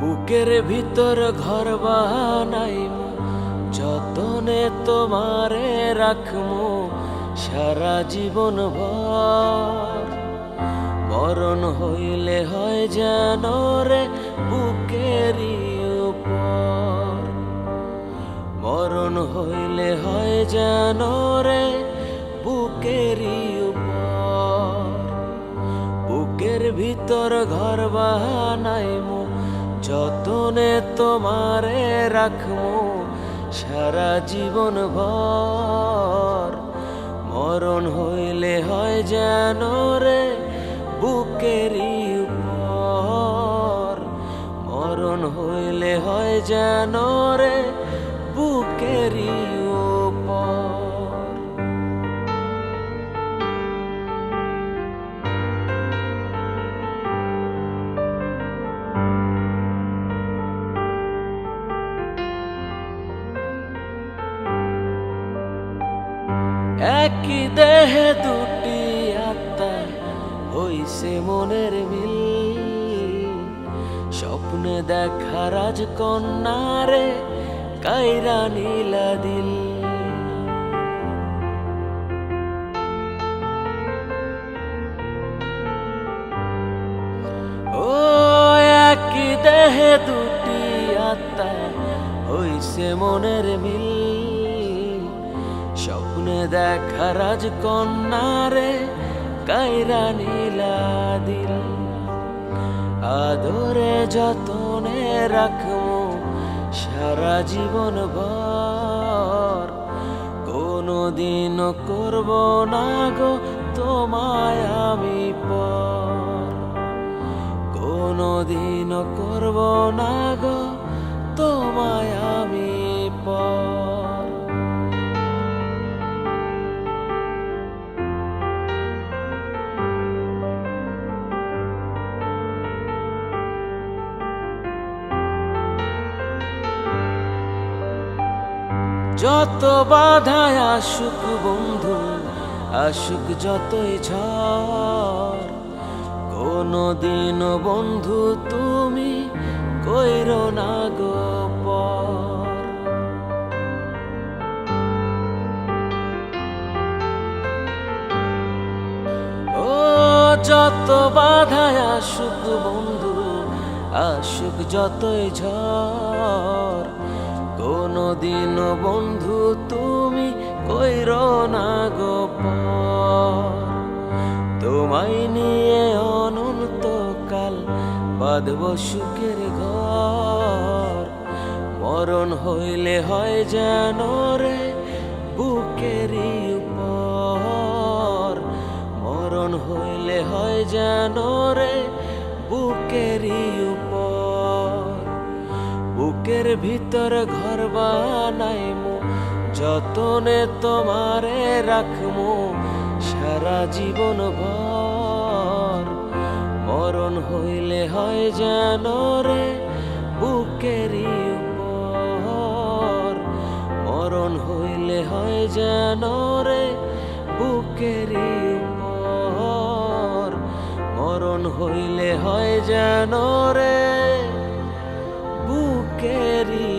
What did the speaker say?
বুকের ভিতর ঘর বানাইমু, যতনে তোমারে রাখমু সারা জীবন ভর। মরণ হইলে হয় যেন রে বুকেরই উপর, মরণ হইলে হয় যেন রে বুকেরই উপর। বুকের ভিতর ঘর বানাইমু, যতনে তোমারে রাখমু সারা জীবন ভর। মরণ হইলে হয় যেন রে বুকেরই উপর, মরণ হইলে হয় যেন রে বুকেরই উপর। একই দেহে দুটি আত্মা হইছে মনের মিল, স্বপ্নে দেখা রাজকন্যারে কাইরা নীলা দিল। ও একই দেহে দুটি আত্মা হইছে মনের মিল, স্বপ্নে দেখা রাজকন্যারে কাইরা নীলা দিল। আদরে যতনে রাখমু সারা জীবন ভর, কোনদিন করব না গো তোমায় আমি পর, কোনদিন করব না গো তোমায় আমি পর। যত বাধায় আসুক বন্ধু, আসুক যতই ঝড়, কোনদিন বন্ধু তুমি কইরো না গো পর। ও যত বাধায় আসুক বন্ধু, আসুক যতই ঝড়, কোনদিন বন্ধু তুমি কইরো না গো পর। তোমায় নিয়ে অনন্তকাল বাঁধব সুখের ঘর, মরণ হইলে হয় যেন রে বুকেরই উপর, মরণ হইলে হয় যেন রে বুকেরই উপর। বুকের ভিতর ঘর বানাইমু, যতনে তোমারে রাখমু সারা জীবন ভর। মরণ হইলে হয় যেন রে বুকেরই উপর, মরণ হইলে হয় যেন রে বুকেরই উপর, মরণ হইলে হয় যেন রে বুকেরই